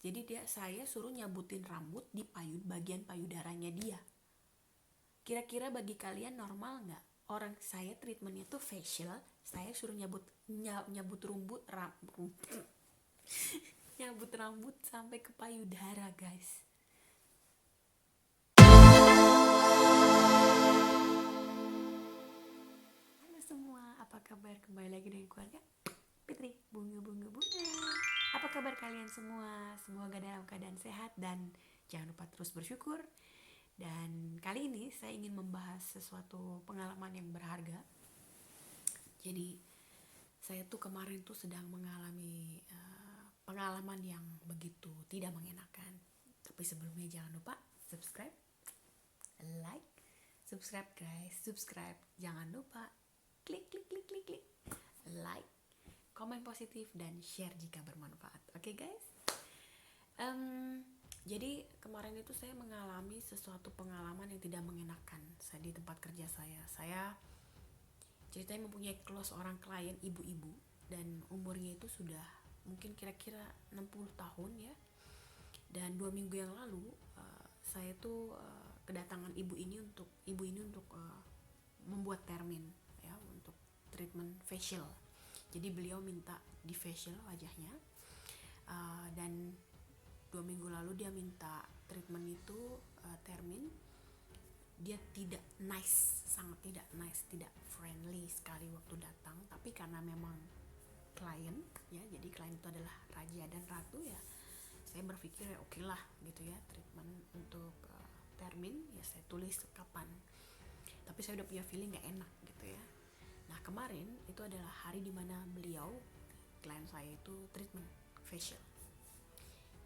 Jadi saya suruh nyabutin rambut di bagian payudaranya dia. Kira-kira bagi kalian normal nggak? Orang saya treatmentnya tuh facial, saya suruh nyabut rambut nyabut rambut sampai ke payudara, guys. Halo semua, apa kabar? Kembali lagi dengan keluarga Fitri, bunga. Apa kabar kalian semua? Semoga dalam keadaan sehat dan jangan lupa terus bersyukur. Dan kali ini saya ingin membahas sesuatu pengalaman yang berharga. Jadi saya tuh kemarin tuh sedang mengalami pengalaman yang begitu tidak mengenakan. Tapi sebelumnya jangan lupa subscribe, like, subscribe guys, subscribe. Jangan lupa klik, like, komen positif dan share jika bermanfaat. Oke guys. Jadi kemarin itu saya mengalami sesuatu pengalaman yang tidak mengenakan. Saya di tempat kerja saya ceritanya mempunyai close orang klien ibu-ibu, dan umurnya itu sudah mungkin kira-kira 60 tahun ya. Dan 2 minggu yang lalu saya tuh kedatangan ibu ini untuk membuat termin ya, untuk treatment facial. Jadi beliau minta di facial wajahnya, dan 2 minggu lalu dia minta treatment itu termin. Dia tidak nice, sangat tidak nice, tidak friendly sekali waktu datang. Tapi karena memang klien ya, jadi klien itu adalah raja dan ratu ya, saya berpikir ya oke lah gitu ya, treatment untuk termin ya saya tulis kapan. Tapi saya udah punya feeling gak enak gitu ya. Nah kemarin itu adalah hari dimana beliau, klien saya itu treatment facial.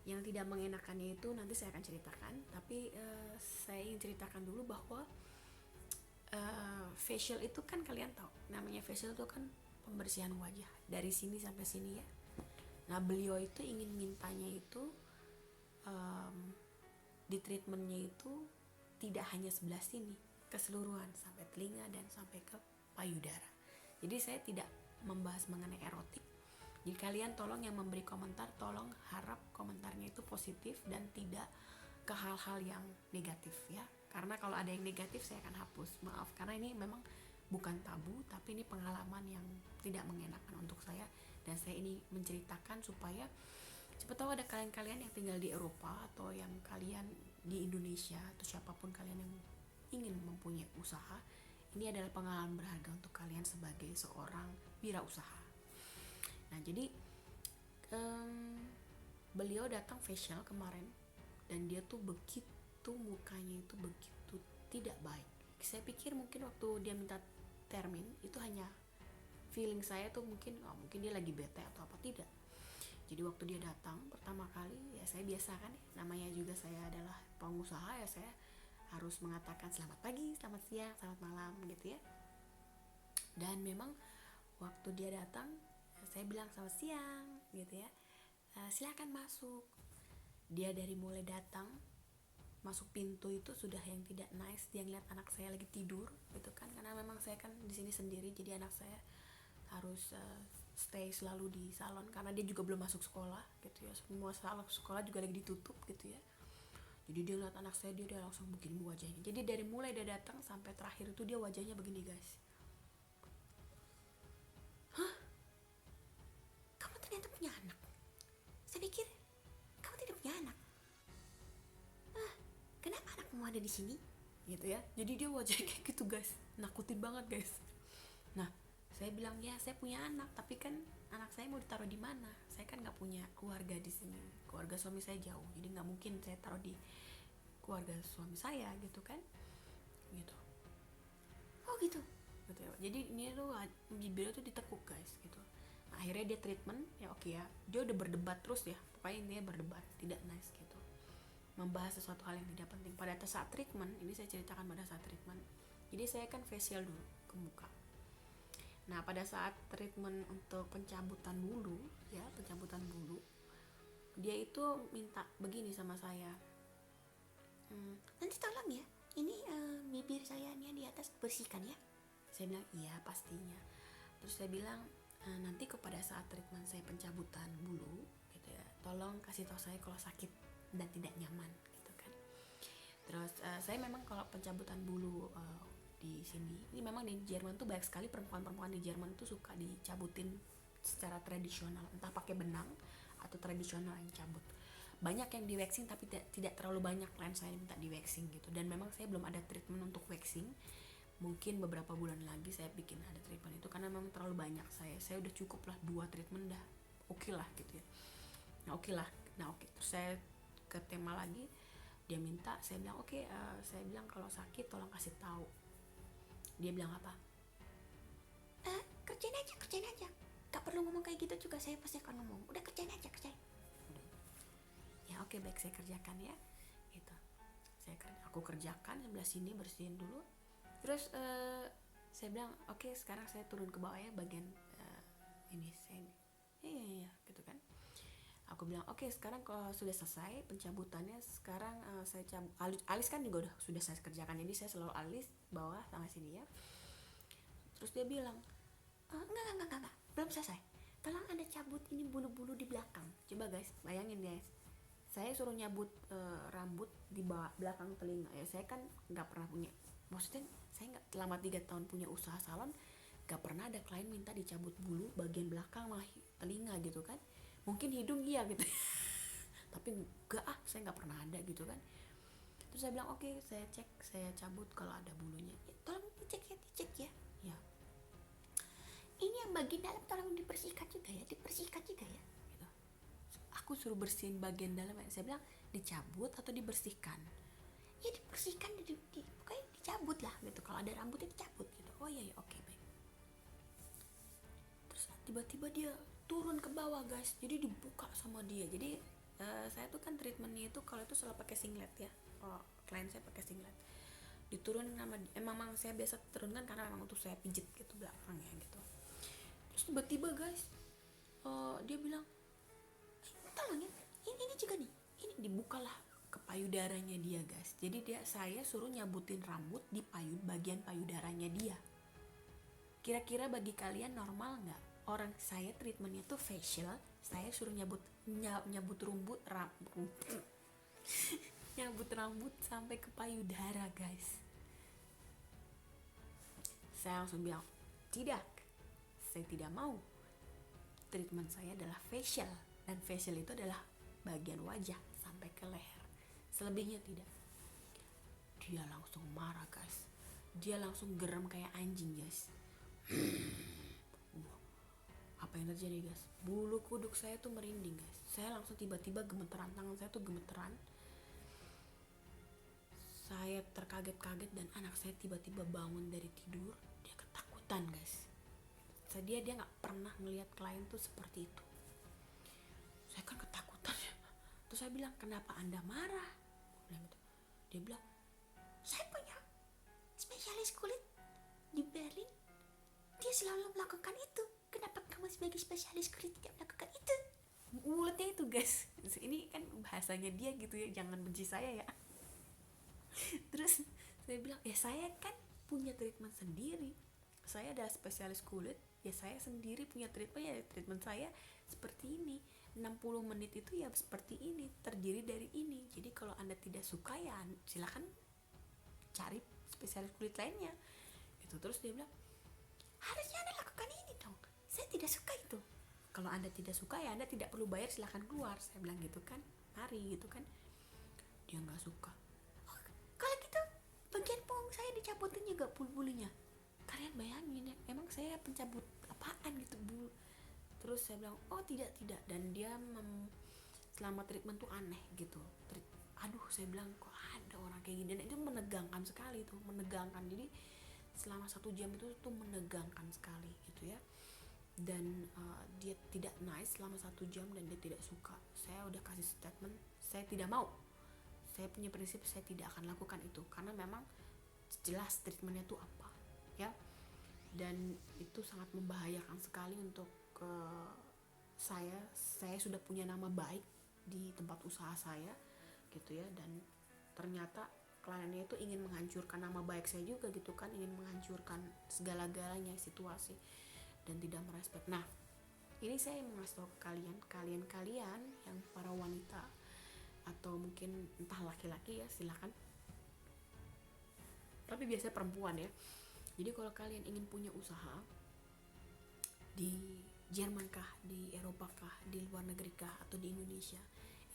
Yang tidak mengenakannya itu nanti saya akan ceritakan, tapi saya ingin ceritakan dulu bahwa facial itu kan kalian tahu, namanya facial itu kan pembersihan wajah dari sini sampai sini ya. Nah beliau itu ingin mintanya itu di treatmentnya itu tidak hanya sebelah sini, keseluruhan sampai telinga dan sampai ke payudara. Jadi saya tidak membahas mengenai erotik. Jadi kalian tolong yang memberi komentar, tolong harap komentarnya itu positif dan tidak ke hal-hal yang negatif ya. Karena kalau ada yang negatif saya akan hapus. Maaf, karena ini memang bukan tabu, tapi ini pengalaman yang tidak mengenakan untuk saya. Dan saya ini menceritakan supaya siapa tahu ada kalian-kalian yang tinggal di Eropa atau yang kalian di Indonesia atau siapapun kalian yang ingin mempunyai usaha. Ini adalah pengalaman berharga untuk kalian sebagai seorang wirausaha. Nah jadi beliau datang facial kemarin dan dia tuh begitu, mukanya itu begitu tidak baik. Saya pikir mungkin waktu dia minta termin itu hanya feeling saya tuh mungkin dia lagi bete atau apa, tidak. Jadi waktu dia datang pertama kali ya saya biasa kan ya, namanya juga saya adalah pengusaha ya, saya harus mengatakan selamat pagi, selamat siang, selamat malam gitu ya. Dan memang waktu dia datang saya bilang selamat siang gitu ya, silakan masuk. Dia dari mulai datang masuk pintu itu sudah yang tidak nice. Dia ngeliat anak saya lagi tidur gitu kan, karena memang saya kan di sini sendiri, jadi anak saya harus stay selalu di salon karena dia juga belum masuk sekolah gitu ya, semua sekolah juga lagi ditutup gitu ya. Jadi dia lihat anak saya, dia langsung begini wajahnya. Jadi dari mulai dia datang sampai terakhir itu dia wajahnya begini guys. Hah? Kamu ternyata punya anak? Saya pikir kamu tidak punya anak. Kenapa anakmu ada di sini? Gitu ya. Jadi dia wajahnya kayak gitu guys, nakutin banget guys. Nah saya bilang ya saya punya anak, tapi kan anak saya mau ditaruh di mana? Saya kan nggak punya keluarga di sini, keluarga suami saya jauh, jadi nggak mungkin saya taruh di keluarga suami saya gitu kan, gitu. Oh gitu, gitu ya. Jadi ini tuh beliau tuh ditekuk guys gitu. Nah, akhirnya dia treatment ya oke ya, dia udah berdebat terus ya, pokoknya intinya berdebat tidak nice gitu, membahas sesuatu hal yang tidak penting. Pada saat treatment ini saya ceritakan pada saat treatment, jadi saya kan facial dulu ke muka. Nah pada saat treatment untuk pencabutan bulu ya, pencabutan bulu, dia itu minta begini sama saya, nanti tolong ya, ini bibir saya nih di atas bersihkan ya. Saya bilang iya pastinya. Terus saya bilang nanti kepada saat treatment saya pencabutan bulu gitu ya, tolong kasih tahu saya kalau sakit dan tidak nyaman gitu kan. Terus saya memang kalau pencabutan bulu di sini, ini memang di Jerman tuh banyak sekali perempuan-perempuan di Jerman tuh suka dicabutin secara tradisional, entah pakai benang atau tradisional yang cabut. Banyak yang di waxing tapi tidak terlalu banyak klien saya minta di waxing gitu. Dan memang saya belum ada treatment untuk waxing. Mungkin beberapa bulan lagi saya bikin ada treatment itu karena memang terlalu banyak saya udah cukup lah 2 treatment dah. Oke lah gitu ya. Nah oke. Terus saya ke tema lagi, dia minta, saya bilang oke, saya bilang kalau sakit tolong kasih tahu. Dia bilang apa? Kerjain aja. Gak perlu ngomong kayak gitu juga, saya pasti akan ngomong. Udah kerjain. Ya oke, baik, saya kerjakan ya. Gitu. Aku kerjakan sebelah sini, bersihin dulu. Terus saya bilang oke, sekarang saya turun ke bawah ya bagian ini saya. Iya gitu kan. Aku bilang oke, sekarang kalau sudah selesai pencabutannya, sekarang saya alis kan juga sudah saya kerjakan, jadi saya selalu alis bawah sama sini ya. Terus dia bilang enggak, belum selesai, tolong Anda cabut ini bulu-bulu di belakang. Coba guys, bayangin guys, saya suruh nyabut rambut di belakang telinga ya. Saya kan nggak pernah punya, maksudnya saya nggak, selama 3 tahun punya usaha salon, nggak pernah ada klien minta dicabut bulu bagian belakang mah telinga gitu kan. Mungkin hidung iya gitu tapi enggak, saya nggak pernah ada gitu kan. Terus saya bilang oke, saya cek, saya cabut kalau ada bulunya ya, tolong dicek ya. Ya, ini yang bagian dalam tolong dibersihkan juga ya gitu. Aku suruh bersihin bagian dalam, saya bilang dicabut atau dibersihkan? Ya dibersihkan, pokoknya dicabut lah gitu, kalau ada rambutnya dicabut gitu. Oh iya ya, oke baik. Terus tiba-tiba dia turun ke bawah guys, jadi dibuka sama dia. Jadi saya tuh kan treatmentnya itu kalau itu selalu pakai singlet ya. Klien saya pakai singlet, diturunin sama dia. Memang saya biasa turunkan karena memang untuk saya pijit gitu belakangnya gitu. Terus tiba-tiba guys dia bilang tolong ya, ini juga nih, ini dibukalah ke payudaranya dia guys. Jadi saya suruh nyabutin rambut di bagian payudaranya dia. Kira-kira bagi kalian normal nggak? Orang saya treatmentnya tuh facial, saya suruh nyabut nyabut rambut sampai ke payudara guys. Saya langsung bilang tidak, saya tidak mau. Treatment saya adalah facial, dan facial itu adalah bagian wajah sampai ke leher, selebihnya tidak. Dia langsung marah guys, dia langsung geram kayak anjing guys. Apa yang terjadi guys? Bulu kuduk saya tuh merinding guys. Saya langsung tiba-tiba gemeteran, tangan saya tuh gemeteran. Saya terkaget-kaget dan anak saya tiba-tiba bangun dari tidur. Dia ketakutan guys. Dia nggak pernah ngelihat klien tuh seperti itu. Saya kan ketakutan ya. Terus saya bilang, kenapa Anda marah? Dia bilang, saya punya spesialis kulit di Berlin, dia selalu melakukan itu. Kenapa kamu sebagai spesialis kulit tidak melakukan itu? Mulutnya itu guys. Ini kan bahasanya dia gitu ya, jangan benci saya ya. Terus saya bilang, ya saya kan punya treatment sendiri, saya adalah spesialis kulit, ya saya sendiri punya treatment, ya treatment saya seperti ini, 60 menit itu ya seperti ini, terdiri dari ini. Jadi kalau Anda tidak suka ya silakan cari spesialis kulit lainnya itu. Terus dia bilang, harusnya Anda lakukan ini dong, saya tidak suka itu. Kalau Anda tidak suka ya Anda tidak perlu bayar, silakan keluar, saya bilang gitu kan, mari gitu kan. Dia nggak suka. Oh, kalau gitu bagian punggung saya dicabutin juga bulu-bulunya. Kalian bayangin ya, emang saya pencabut apaan gitu bulu. Terus saya bilang, oh tidak. Dan dia selama treatment tuh aneh gitu. Aduh, saya bilang kok ada orang kayak gini. Dan itu menegangkan sekali tuh, menegangkan. Jadi selama 1 jam itu tuh menegangkan sekali gitu ya. Dan dia tidak nice selama 1 jam dan dia tidak suka. Saya udah kasih statement, saya tidak mau. Saya punya prinsip, saya tidak akan lakukan itu karena memang jelas treatmentnya tuh apa ya. Dan itu sangat membahayakan sekali untuk saya sudah punya nama baik di tempat usaha saya gitu ya. Dan ternyata kliennya itu ingin menghancurkan nama baik saya juga gitu kan, ingin menghancurkan segala-galanya situasi dan tidak merespek. Nah, Ini saya mau ngasih tahu ke kalian yang para wanita atau mungkin entah laki-laki ya, silakan. Tapi biasanya perempuan ya. Jadi kalau kalian ingin punya usaha di Jerman kah, di Eropa kah, di luar negeri kah, atau di Indonesia.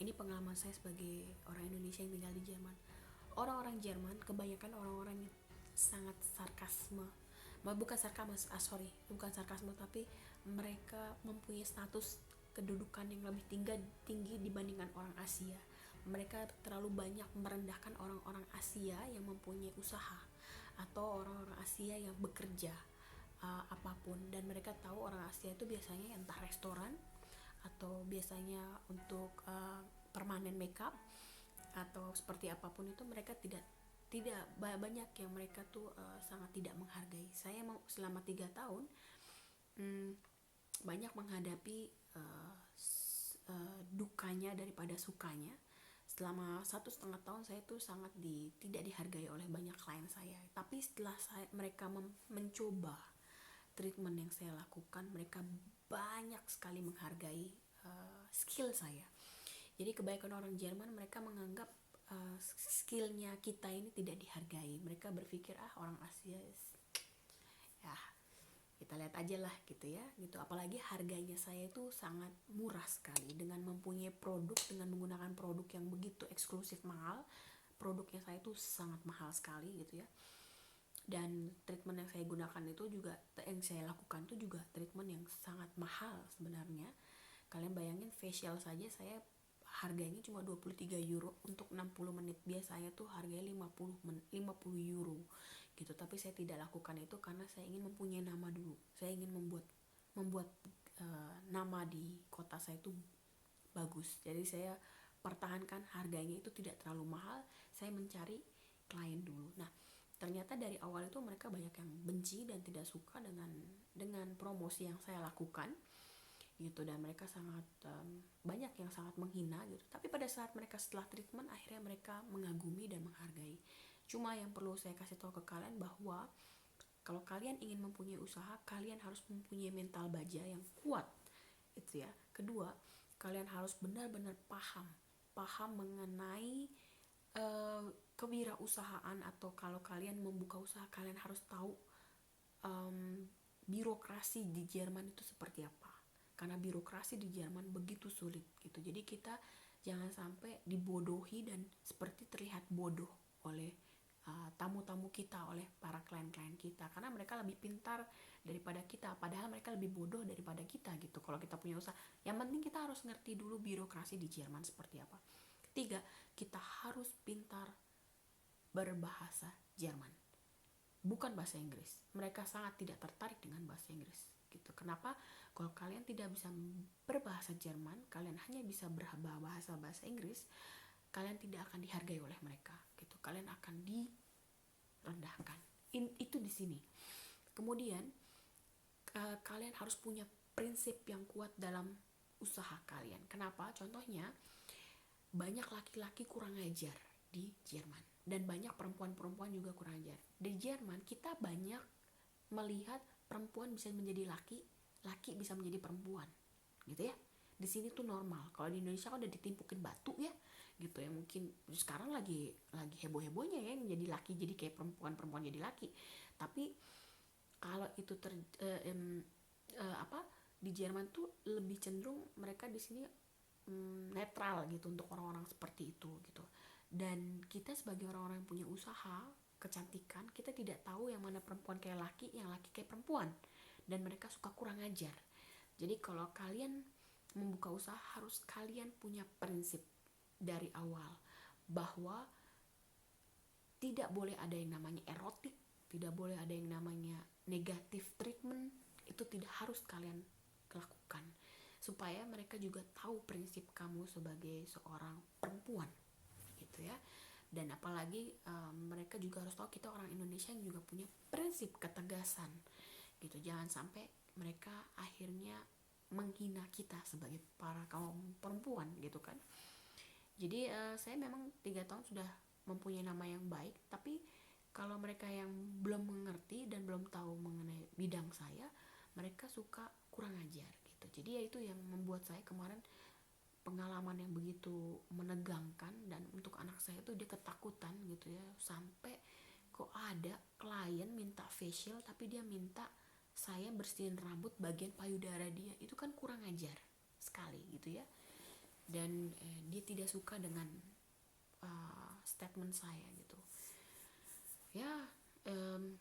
Ini pengalaman saya sebagai orang Indonesia yang tinggal di Jerman. Orang-orang Jerman kebanyakan orang-orang yang sangat sarkasme. Bukan bukan sarkasme, tapi mereka mempunyai status kedudukan yang lebih tinggi dibandingkan orang Asia. Mereka terlalu banyak merendahkan orang-orang Asia yang mempunyai usaha atau orang-orang Asia yang bekerja apapun. Dan mereka tahu orang Asia itu biasanya entah restoran atau biasanya untuk permanen makeup atau seperti apapun itu, mereka tidak banyak yang mereka tuh sangat tidak menghargai. Saya mau selama 3 tahun banyak menghadapi dukanya daripada sukanya. Selama 1,5 tahun saya tuh sangat tidak dihargai oleh banyak klien saya. Tapi setelah mereka mencoba treatment yang saya lakukan, mereka banyak sekali menghargai skill saya. Jadi kebanyakan orang Jerman mereka menganggap skillnya kita ini tidak dihargai. Mereka berpikir orang Asia ya kita lihat aja lah gitu ya gitu. Apalagi harganya saya itu sangat murah sekali dengan mempunyai produk, dengan menggunakan produk yang begitu eksklusif mahal. Produknya saya itu sangat mahal sekali gitu ya. Dan treatment yang saya gunakan itu juga, yang saya lakukan itu juga treatment yang sangat mahal sebenarnya. Kalian bayangin facial saja saya harganya cuma 23 euro untuk 60 menit. Biasanya tuh harganya 50 euro gitu. Tapi saya tidak lakukan itu karena saya ingin mempunyai nama dulu. Saya ingin membuat nama di kota saya itu bagus. Jadi saya pertahankan harganya itu tidak terlalu mahal. Saya mencari klien dulu. Nah, ternyata dari awal itu mereka banyak yang benci dan tidak suka dengan promosi yang saya lakukan gitu, dan mereka sangat banyak yang sangat menghina gitu. Tapi pada saat mereka setelah treatment, akhirnya mereka mengagumi dan menghargai. Cuma yang perlu saya kasih tahu ke kalian bahwa kalau kalian ingin mempunyai usaha, kalian harus mempunyai mental baja yang kuat itu ya. Kedua, kalian harus benar-benar paham mengenai kewirausahaan, atau kalau kalian membuka usaha kalian harus tahu birokrasi di Jerman itu seperti apa. Karena birokrasi di Jerman begitu sulit gitu. Jadi kita jangan sampai dibodohi dan seperti terlihat bodoh oleh tamu-tamu kita, oleh para klien-klien kita, karena mereka lebih pintar daripada kita, padahal mereka lebih bodoh daripada kita gitu. Kalau kita punya usaha, yang penting kita harus ngerti dulu birokrasi di Jerman seperti apa. Ketiga, kita harus pintar berbahasa Jerman, bukan bahasa Inggris. Mereka sangat tidak tertarik dengan bahasa Inggris gitu. Kenapa? Kalau kalian tidak bisa berbahasa Jerman, kalian hanya bisa berbahasa Inggris, kalian tidak akan dihargai oleh mereka gitu. Kalian akan direndahkan. Itu di sini. Kemudian kalian harus punya prinsip yang kuat dalam usaha kalian. Kenapa? Contohnya, banyak laki-laki kurang ajar di Jerman dan banyak perempuan-perempuan juga kurang ajar. Di Jerman kita banyak melihat perempuan bisa menjadi laki, laki bisa menjadi perempuan gitu ya. Di sini tuh normal. Kalau di Indonesia kan udah ditimpukin batu ya gitu ya. Mungkin sekarang lagi heboh-hebohnya ya, menjadi laki jadi kayak perempuan, perempuan jadi laki. Tapi kalau itu di Jerman tuh lebih cenderung mereka di sini netral gitu untuk orang-orang seperti itu gitu. Dan kita sebagai orang-orang yang punya usaha kecantikan, kita tidak tahu yang mana perempuan kayak laki, yang laki kayak perempuan, dan mereka suka kurang ajar. Jadi kalau kalian membuka usaha, harus kalian punya prinsip dari awal bahwa tidak boleh ada yang namanya erotik, tidak boleh ada yang namanya negative treatment. Itu tidak harus kalian lakukan, supaya mereka juga tahu prinsip kamu sebagai seorang perempuan gitu ya. Dan apalagi mereka juga harus tahu kita orang Indonesia yang juga punya prinsip ketegasan gitu. Jangan sampai mereka akhirnya menghina kita sebagai para kaum perempuan gitu kan. Jadi saya memang 3 tahun sudah mempunyai nama yang baik, tapi kalau mereka yang belum mengerti dan belum tahu mengenai bidang saya, mereka suka kurang ajar gitu. gitu. Jadi ya itu yang membuat saya kemarin pengalaman yang begitu menegangkan, dan untuk anak saya tuh dia ketakutan gitu ya, sampai kok ada klien minta facial tapi dia minta saya bersihin rambut bagian payudara dia. Itu kan kurang ajar sekali gitu ya. Dan dia tidak suka dengan statement saya gitu ya.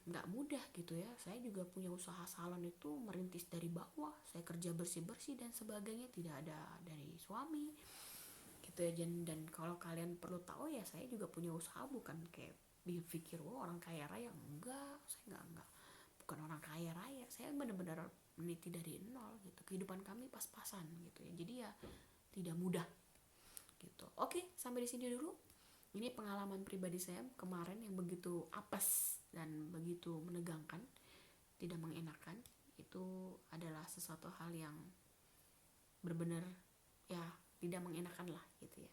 Nggak mudah gitu ya. Saya juga punya usaha salon itu merintis dari bawah. Saya kerja bersih-bersih dan sebagainya, tidak ada dari suami gitu ya. Dan kalau kalian perlu tahu ya, saya juga punya usaha, bukan kayak pikir orang kaya raya. Enggak, saya enggak bukan orang kaya raya. Saya benar-benar meniti dari nol gitu. Kehidupan kami pas-pasan gitu ya. Jadi ya tidak mudah gitu. Oke, sampai di sini dulu. Ini pengalaman pribadi saya kemarin yang begitu apes dan begitu menegangkan, tidak mengenakan. Itu adalah sesuatu hal yang benar-benar ya tidak mengenakan lah gitu ya.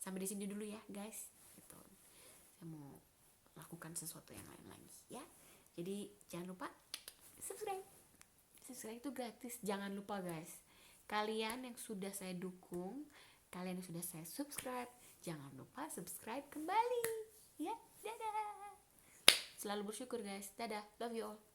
Sampai di sini dulu ya guys gitu. Saya mau lakukan sesuatu yang lain lagi ya. Jadi jangan lupa subscribe itu gratis. Jangan lupa guys, kalian yang sudah saya dukung, kalian yang sudah saya subscribe, jangan lupa subscribe kembali ya. Dadah, selalu bersyukur guys. Dadah, love you all.